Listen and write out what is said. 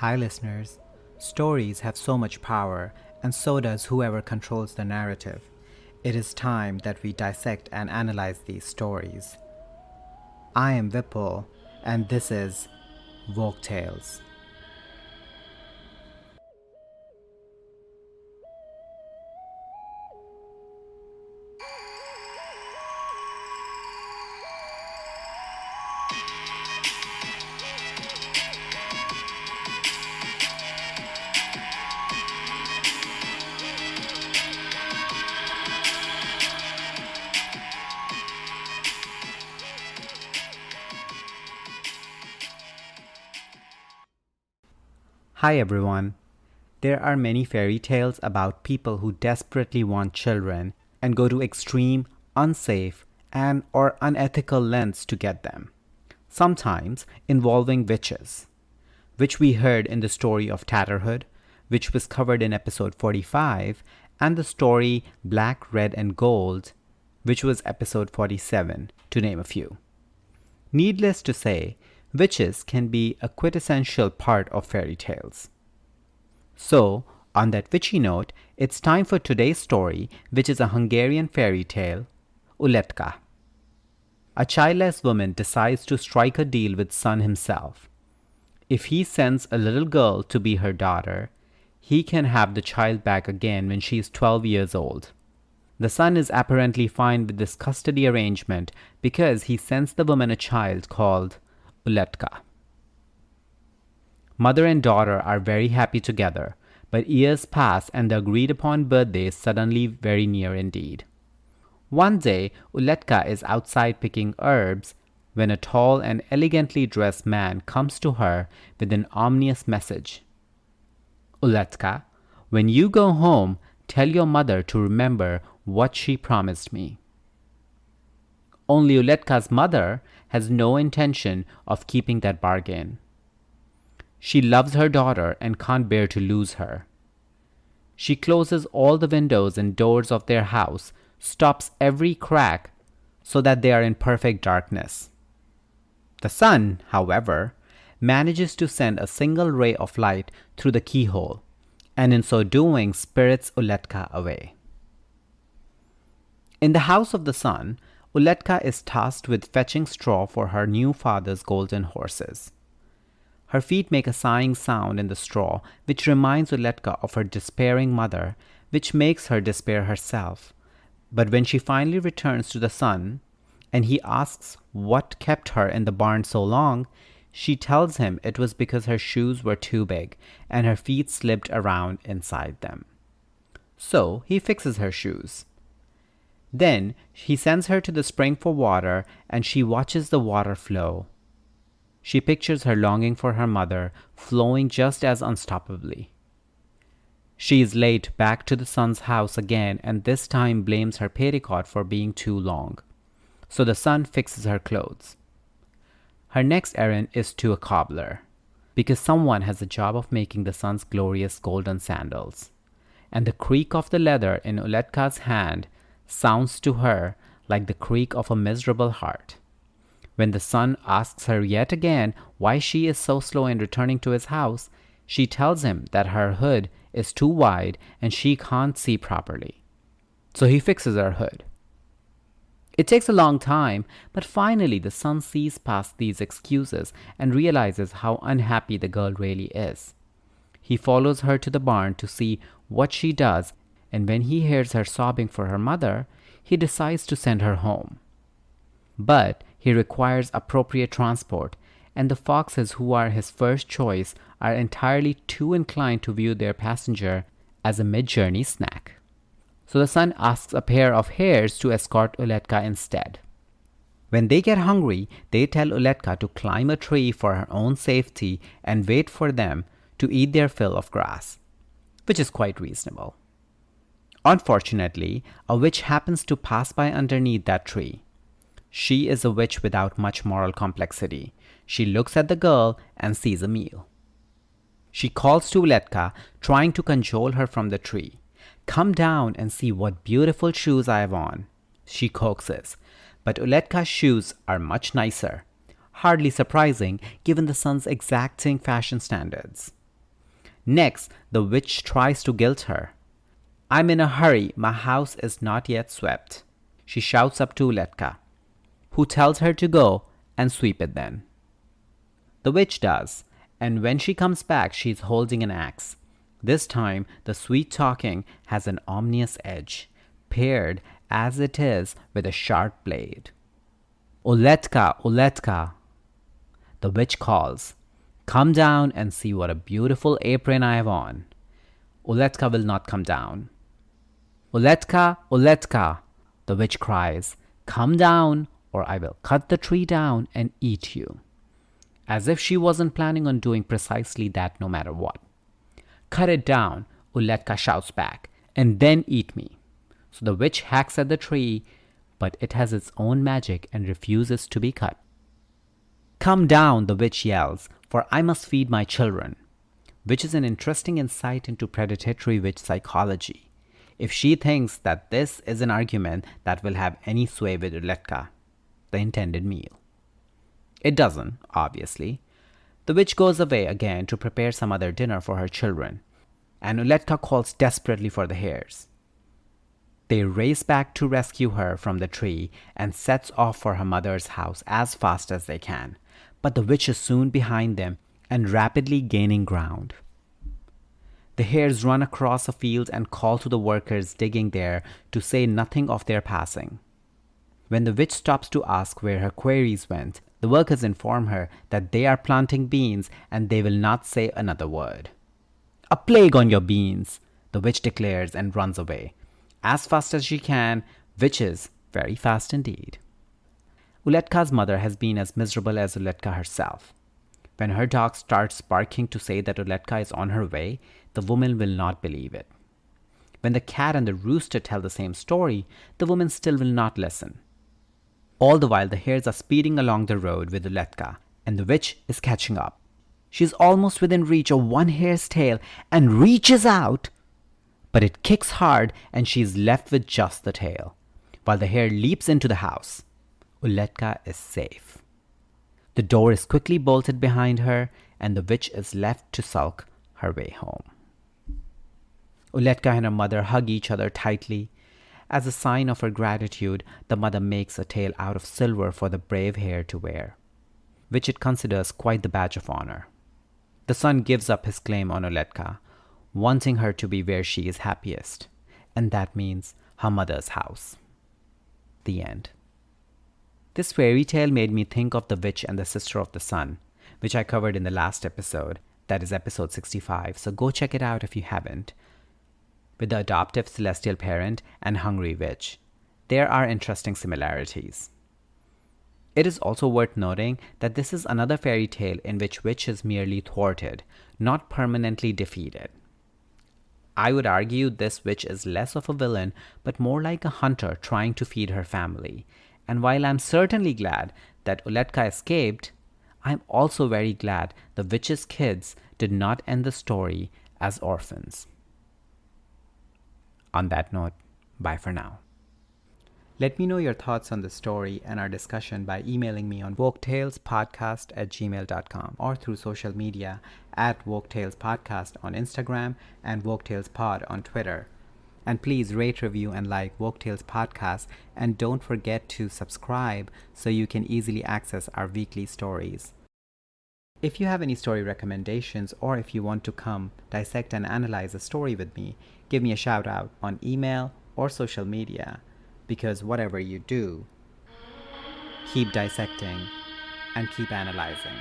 Hi, listeners. Stories have so much power, and so does whoever controls the narrative. It is time that we dissect and analyze these stories. I am Vipul, and this is Folk Tales. Hi, everyone. There are many fairy tales about people who desperately want children and go to extreme, unsafe, and or unethical lengths to get them, sometimes involving witches, which we heard in the story of Tatterhood, which was covered in episode 45, and the story Black, Red, and Gold, which was episode 47, to name a few. Needless to say, witches can be a quintessential part of fairy tales. So, on that witchy note, it's time for today's story, which is a Hungarian fairy tale, Uletka. A childless woman decides to strike a deal with Sun himself. If he sends a little girl to be her daughter, he can have the child back again when she is 12 years old. The son is apparently fine with this custody arrangement because he sends the woman a child called Uletka. Mother and daughter are very happy together, but years pass and the agreed upon birthday is suddenly very near indeed. One day, Uletka is outside picking herbs when a tall and elegantly dressed man comes to her with an ominous message. Uletka, when you go home, tell your mother to remember what she promised me. Only Uletka's mother has no intention of keeping that bargain. She loves her daughter and can't bear to lose her. She closes all the windows and doors of their house, stops every crack so that they are in perfect darkness. The sun, however, manages to send a single ray of light through the keyhole, and in so doing spirits Uletka away. In the house of the sun, Uletka is tasked with fetching straw for her new father's golden horses. Her feet make a sighing sound in the straw, which reminds Uletka of her despairing mother, which makes her despair herself. But when she finally returns to the sun, and he asks what kept her in the barn so long, she tells him it was because her shoes were too big, and her feet slipped around inside them. So he fixes her shoes. Then he sends her to the spring for water, and she watches the water flow. She pictures her longing for her mother flowing just as unstoppably. She is late back to the sun's house again, and this time blames her petticoat for being too long. So the sun fixes her clothes. Her next errand is to a cobbler, because someone has the job of making the sun's glorious golden sandals. And the creak of the leather in Uletka's hand sounds to her like the creak of a miserable heart. When the sun asks her yet again why she is so slow in returning to his house, she tells him that her hood is too wide and she can't see properly. So he fixes her hood. It takes a long time, but finally the sun sees past these excuses and realizes how unhappy the girl really is. He follows her to the barn to see what she does, and when he hears her sobbing for her mother, he decides to send her home. But he requires appropriate transport, and the foxes who are his first choice are entirely too inclined to view their passenger as a mid-journey snack. So the son asks a pair of hares to escort Uletka instead. When they get hungry, they tell Uletka to climb a tree for her own safety and wait for them to eat their fill of grass, which is quite reasonable. Unfortunately, a witch happens to pass by underneath that tree. She is a witch without much moral complexity. She looks at the girl and sees a meal. She calls to Uletka, trying to cajole her from the tree. "Come down and see what beautiful shoes I have on," she coaxes. But Uletka's shoes are much nicer. Hardly surprising given the sun's exacting fashion standards. Next, the witch tries to guilt her. I'm in a hurry, my house is not yet swept. She shouts up to Uletka, who tells her to go and sweep it then. The witch does, and when she comes back, she's holding an axe. This time, the sweet talking has an ominous edge, paired as it is with a sharp blade. Uletka, Uletka, the witch calls. Come down and see what a beautiful apron I have on. Uletka will not come down. Uletka, Uletka, the witch cries. Come down, or I will cut the tree down and eat you. As if she wasn't planning on doing precisely that no matter what. Cut it down, Uletka shouts back, and then eat me. So the witch hacks at the tree, but it has its own magic and refuses to be cut. Come down, the witch yells, for I must feed my children, which is an interesting insight into predatory witch psychology, if she thinks that this is an argument that will have any sway with Uletka, the intended meal. It doesn't, obviously. The witch goes away again to prepare some other dinner for her children, and Uletka calls desperately for the hares. They race back to rescue her from the tree and sets off for her mother's house as fast as they can, but the witch is soon behind them and rapidly gaining ground. The hares run across a field and call to the workers digging there to say nothing of their passing. When the witch stops to ask where her quarries went, the workers inform her that they are planting beans and they will not say another word. A plague on your beans, the witch declares and runs away. As fast as she can, which is very fast indeed. Uletka's mother has been as miserable as Uletka herself. When her dog starts barking to say that Uletka is on her way, the woman will not believe it. When the cat and the rooster tell the same story, the woman still will not listen. All the while, the hares are speeding along the road with Uletka, and the witch is catching up. She is almost within reach of one hare's tail and reaches out, but it kicks hard and she is left with just the tail, while the hare leaps into the house. Uletka is safe. The door is quickly bolted behind her, and the witch is left to sulk her way home. Uletka and her mother hug each other tightly. As a sign of her gratitude, the mother makes a tail out of silver for the brave hare to wear, which it considers quite the badge of honor. The son gives up his claim on Uletka, wanting her to be where she is happiest, and that means her mother's house. The end. This fairy tale made me think of the witch and the sister of the sun, which I covered in the last episode, that is episode 65, so go check it out if you haven't, with the adoptive celestial parent and hungry witch. There are interesting similarities. It is also worth noting that this is another fairy tale in which witch is merely thwarted, not permanently defeated. I would argue this witch is less of a villain, but more like a hunter trying to feed her family. And while I'm certainly glad that Uletka escaped, I'm also very glad the witch's kids did not end the story as orphans. On that note, bye for now. Let me know your thoughts on the story and our discussion by emailing me on woketalespodcast@gmail.com or through social media at woketalespodcast on Instagram and woketalespod on Twitter. And please rate, review, and like Woke Tales Podcast, and don't forget to subscribe so you can easily access our weekly stories. If you have any story recommendations, or if you want to come dissect and analyze a story with me, give me a shout out on email or social media, because whatever you do, keep dissecting and keep analyzing.